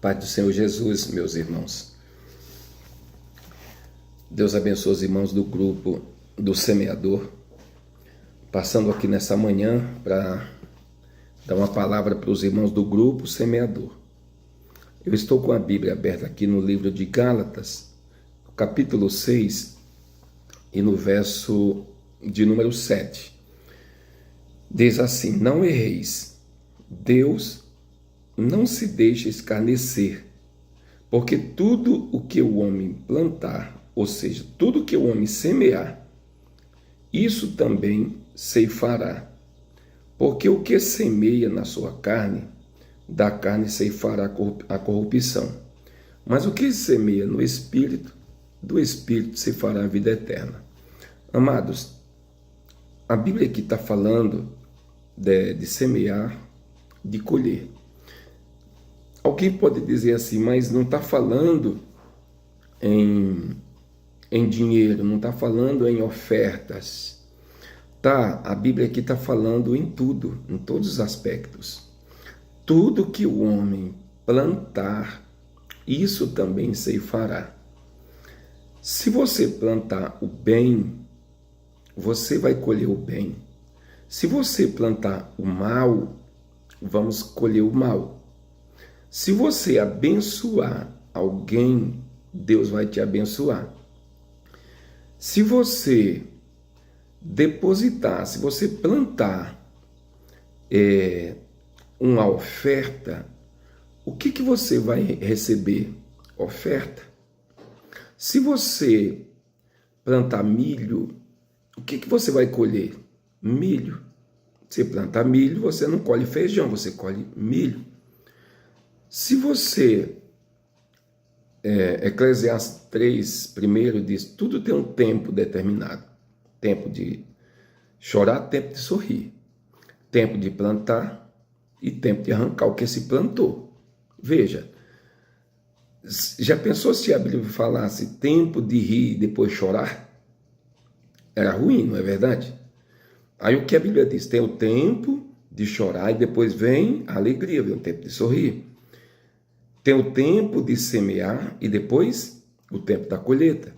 Paz do Senhor Jesus, meus irmãos. Deus abençoe os irmãos do grupo do Semeador. Passando aqui nessa manhã para dar uma palavra para os irmãos do grupo Semeador. Eu estou com a Bíblia aberta aqui no livro de Gálatas, capítulo 6, e no verso de número 7. Diz assim: não erreis, Deus não se deixa escarnecer, porque tudo o que o homem plantar, ou seja, tudo o que o homem semear, isso também ceifará. Porque o que semeia na sua carne, da carne ceifará a corrupção. Mas o que semeia no Espírito, do Espírito ceifará a vida eterna. Amados, a Bíblia aqui está falando de semear, de colher. Alguém pode dizer assim, mas não está falando em dinheiro, não está falando em ofertas. Tá, a Bíblia aqui está falando em tudo, em todos os aspectos. Tudo que o homem plantar, isso também ceifará. Se você plantar o bem, você vai colher o bem. Se você plantar o mal, vamos colher o mal. Se você abençoar alguém, Deus vai te abençoar. Se você depositar, se você plantar uma oferta, o que você vai receber? Oferta. Se você plantar milho, o que você vai colher? Milho. Se plantar milho, você não colhe feijão, você colhe milho. Se você, Eclesiastes 3, primeiro diz, tudo tem um tempo determinado. Tempo de chorar, tempo de sorrir. Tempo de plantar e tempo de arrancar o que se plantou. Veja, já pensou se a Bíblia falasse tempo de rir e depois chorar? Era ruim, não é verdade? Aí o que a Bíblia diz? Tem o tempo de chorar e depois vem a alegria, vem o tempo de sorrir. Tem o tempo de semear e depois o tempo da colheita.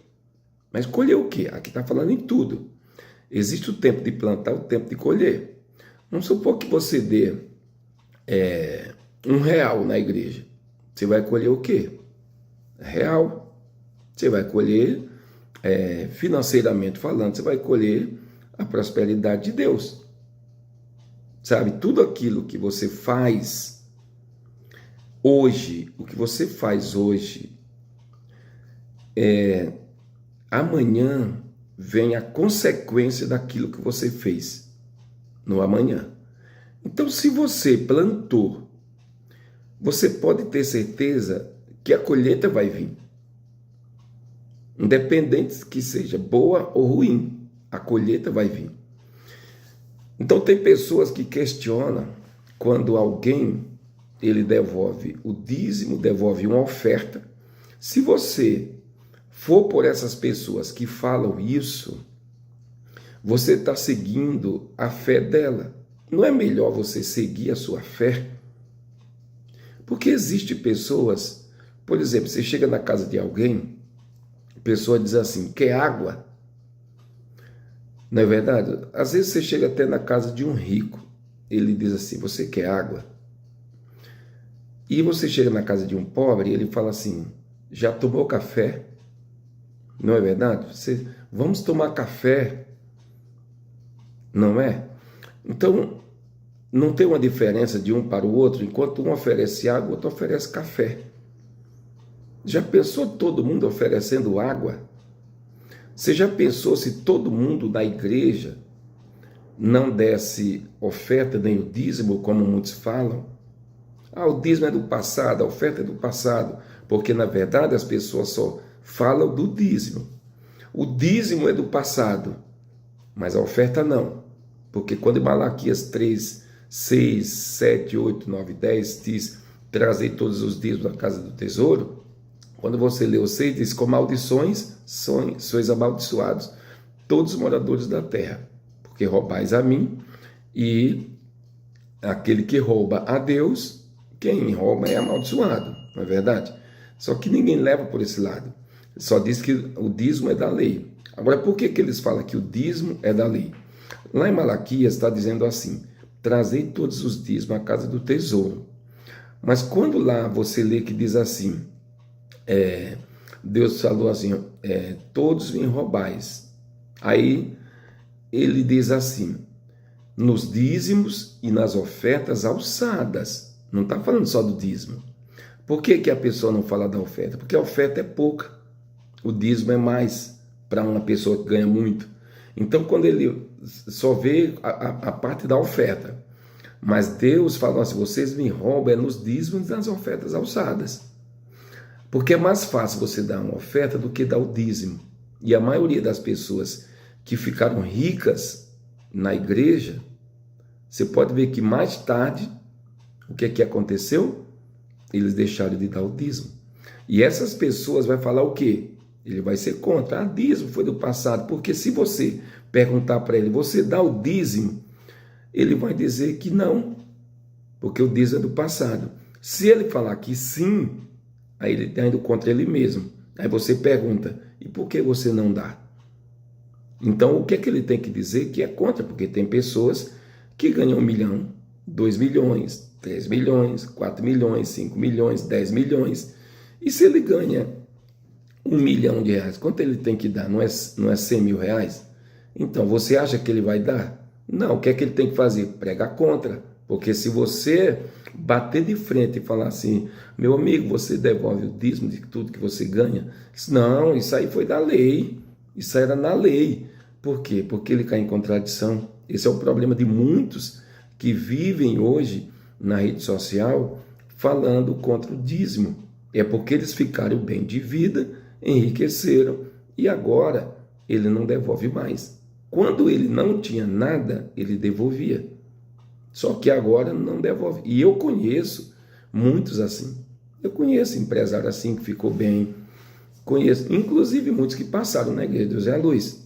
Mas colher o quê? Aqui está falando em tudo. Existe o tempo de plantar, o tempo de colher. Vamos supor que você dê R$1 na igreja. Você vai colher o quê? Real. Você vai colher, financeiramente falando, você vai colher a prosperidade de Deus. Sabe, tudo aquilo que você faz hoje, o que você faz hoje, amanhã vem a consequência daquilo que você fez no amanhã. Então, se você plantou, você pode ter certeza que a colheita vai vir. Independente que seja boa ou ruim, a colheita vai vir. Então, tem pessoas que questionam quando alguém ele devolve o dízimo, devolve uma oferta. Se você for por essas pessoas que falam isso, você está seguindo a fé dela. Não é melhor você seguir a sua fé? Porque existem pessoas, por exemplo, você chega na casa de alguém, a pessoa diz assim, quer água? Não é verdade? Às vezes você chega até na casa de um rico, ele diz assim, você quer água? E você chega na casa de um pobre e ele fala assim, já tomou café? Não é verdade? Vamos tomar café, não é? Então, não tem uma diferença de um para o outro, enquanto um oferece água, o outro oferece café. Já pensou todo mundo oferecendo água? Você já pensou se todo mundo da igreja não desse oferta nem o dízimo, como muitos falam? O dízimo é do passado, a oferta é do passado, porque na verdade as pessoas só falam do dízimo. O dízimo é do passado, mas a oferta não, porque quando em Malaquias 3, 6, 7, 8, 9, 10 diz, trazei todos os dízimos da casa do tesouro, quando você lê o 6 diz, com maldições sois amaldiçoados, todos os moradores da terra, porque roubais a mim, e aquele que rouba a Deus, quem rouba é amaldiçoado. não é verdade? Só que ninguém leva por esse lado. Só diz que o dízimo é da lei. Agora, por que eles falam que o dízimo é da lei? Lá em Malaquias está dizendo assim: trazei todos os dízimos à casa do tesouro. Mas quando lá você lê que diz assim, Deus falou assim, todos vêm roubais. Aí ele diz assim, nos dízimos e nas ofertas alçadas. Não está falando só do dízimo. Por que a pessoa não fala da oferta? Porque a oferta é pouca. O dízimo é mais para uma pessoa que ganha muito. Então, quando ele só vê a parte da oferta, mas Deus falou assim, vocês me roubam nos dízimos e nas ofertas alçadas. Porque é mais fácil você dar uma oferta do que dar o dízimo. E a maioria das pessoas que ficaram ricas na igreja, você pode ver que mais tarde, o que aconteceu? Eles deixaram de dar o dízimo. E essas pessoas vai falar o quê? Ele vai ser contra. Dízimo foi do passado. Porque se você perguntar para ele, você dá o dízimo? Ele vai dizer que não, porque o dízimo é do passado. Se ele falar que sim, aí ele está indo contra ele mesmo. Aí você pergunta, e por que você não dá? Então, o que ele tem que dizer? Que é contra, porque tem pessoas que ganham 1 milhão, 2 milhões, 3 milhões, 4 milhões, 5 milhões, 10 milhões. E se ele ganha 1 milhão de reais, quanto ele tem que dar? Não é 100 mil reais? Então, você acha que ele vai dar? Não, o que ele tem que fazer? Pregar contra. Porque se você bater de frente e falar assim, meu amigo, você devolve o dízimo de tudo que você ganha? Não, isso aí foi da lei. Isso era na lei. Por quê? Porque ele cai em contradição. Esse é o problema de muitos que vivem hoje na rede social falando contra o dízimo. É porque eles ficaram bem de vida, enriqueceram e agora ele não devolve mais. Quando ele não tinha nada, ele devolvia. Só que agora não devolve. E eu conheço muitos assim. Eu conheço empresário assim que ficou bem. Conheço, inclusive, muitos que passaram na igreja de José Luiz.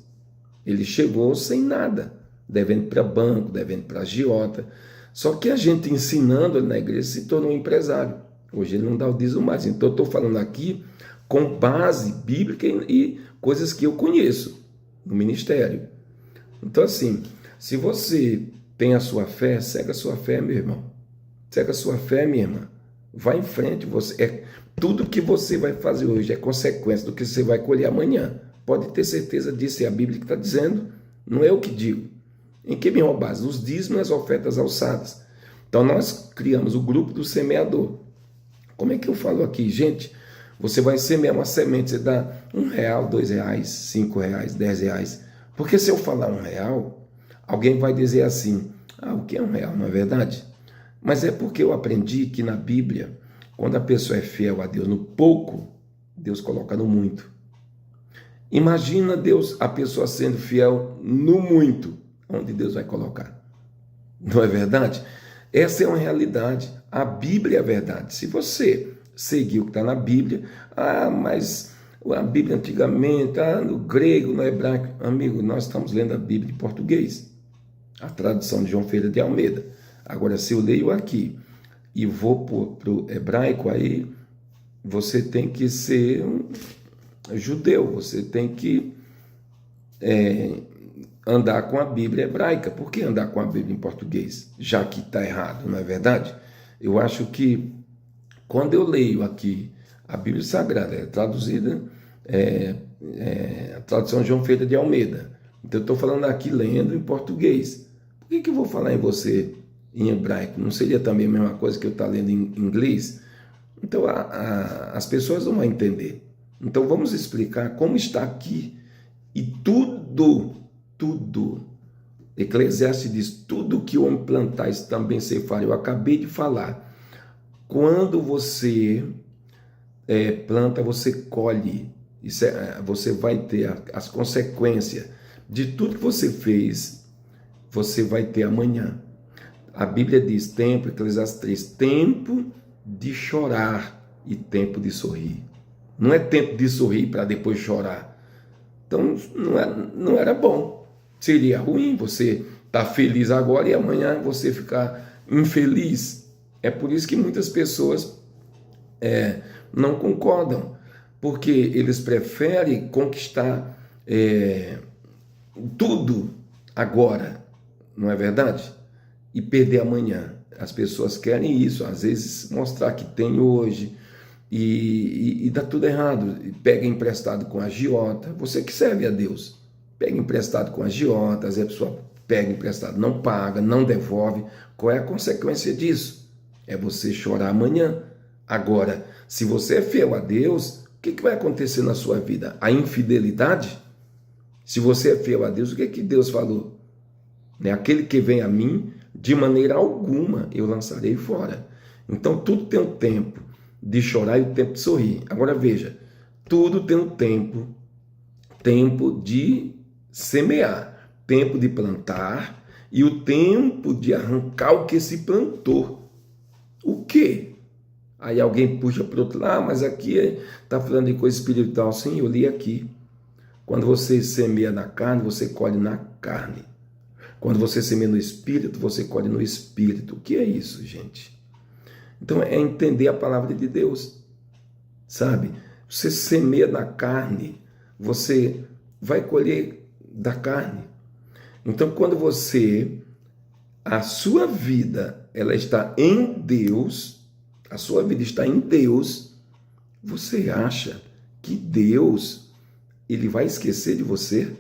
Ele chegou sem nada, devendo para banco, devendo para agiota. Só que a gente ensinando ele na igreja se tornou um empresário. Hoje ele não dá o dízimo mais. Então eu estou falando aqui com base bíblica e coisas que eu conheço no ministério. Então assim, se você tem a sua fé, segue a sua fé, meu irmão. Segue a sua fé, minha irmã. Vai em frente. Tudo que você vai fazer hoje é consequência do que você vai colher amanhã. Pode ter certeza disso, é a Bíblia que está dizendo, não é eu que digo. Em que me roubaste? Os dízimos e as ofertas alçadas. Então nós criamos o grupo do semeador. Como é que eu falo aqui? Gente, você vai semear uma semente, você dá R$1, R$2, R$5, R$10. Porque se eu falar R$1, alguém vai dizer assim, o que é R$1, não é verdade? Mas é porque eu aprendi que na Bíblia, quando a pessoa é fiel a Deus no pouco, Deus coloca no muito. Imagina a pessoa sendo fiel no muito, onde Deus vai colocar. Não é verdade? Essa é uma realidade. A Bíblia é a verdade. Se você seguir o que está na Bíblia, mas a Bíblia antigamente, no grego, no hebraico, amigo, nós estamos lendo a Bíblia em português, a tradução de João Ferreira de Almeida. Agora, se eu leio aqui e vou para o hebraico, aí você tem que ser judeu, você tem que andar com a Bíblia hebraica. Por que andar com a Bíblia em português? Já que está errado, não é verdade? Eu acho que quando eu leio aqui a Bíblia Sagrada, é traduzida, a tradução de João Ferreira de Almeida. Então eu estou falando aqui lendo em português. Por que eu vou falar em você em hebraico? Não seria também a mesma coisa que eu estar lendo em inglês? Então as pessoas não vão entender. Então vamos explicar como está aqui. E tudo, Eclesiastes diz, tudo que o homem plantais também se fará. Eu acabei de falar. Quando você planta, você colhe. Você vai ter as consequências de tudo que você fez, você vai ter amanhã. A Bíblia diz, Eclesiastes 3, tempo de chorar e tempo de sorrir. Não é tempo de sorrir para depois chorar. Então, não era bom. Seria ruim você estar feliz agora e amanhã você ficar infeliz. É por isso que muitas pessoas não concordam, porque eles preferem conquistar tudo agora, não é verdade? E perder amanhã. As pessoas querem isso, às vezes mostrar que tem hoje, e dá tudo errado. Pega emprestado com agiota. Você que serve a Deus, pega emprestado com agiota, às vezes a pessoa pega emprestado, não paga, não devolve. Qual é a consequência disso? É você chorar amanhã. Agora, se você é fiel a Deus, o que vai acontecer na sua vida? A infidelidade? Se você é fiel a Deus, o que Deus falou? Aquele que vem a mim, de maneira alguma eu lançarei fora. Então tudo tem um tempo de chorar e o tempo de sorrir. Agora veja, tudo tem um tempo de semear, tempo de plantar e o tempo de arrancar o que se plantou. O quê? Aí alguém puxa para o outro lado, mas aqui está falando de coisa espiritual. Sim, eu li aqui. Quando você semeia na carne, você colhe na carne. Quando você semeia no espírito, você colhe no espírito. O que é isso, gente? Então é entender a palavra de Deus, sabe? Você semeia na carne, você vai colher da carne. Então quando a sua vida, ela está em Deus, a sua vida está em Deus, você acha que Deus, ele vai esquecer de você?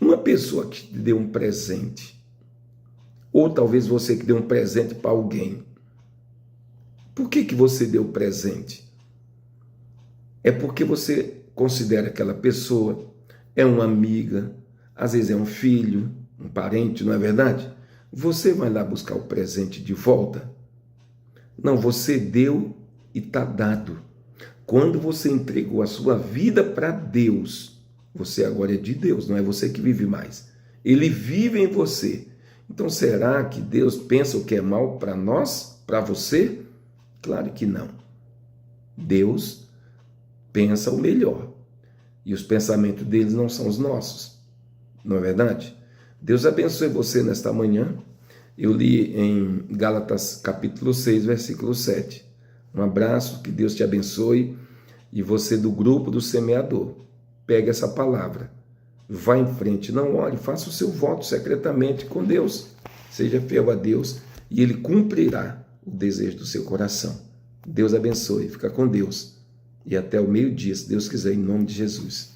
Uma pessoa que te deu um presente, ou talvez você que deu um presente para alguém, por que você deu o presente? É porque você considera aquela pessoa, é uma amiga, às vezes é um filho, um parente, não é verdade? Você vai lá buscar o presente de volta? Não, você deu e está dado. Quando você entregou a sua vida para Deus, você agora é de Deus, não é você que vive mais. Ele vive em você. Então será que Deus pensa o que é mal para nós, para você? Claro que não. Deus pensa o melhor. E os pensamentos deles não são os nossos. Não é verdade? Deus abençoe você nesta manhã. Eu li em Gálatas capítulo 6, versículo 7. Um abraço, que Deus te abençoe. E você do grupo do semeador, pegue essa palavra. Vá em frente, não ore, faça o seu voto secretamente com Deus. Seja fiel a Deus e Ele cumprirá o desejo do seu coração. Deus abençoe, fica com Deus. E até o meio-dia, se Deus quiser, em nome de Jesus.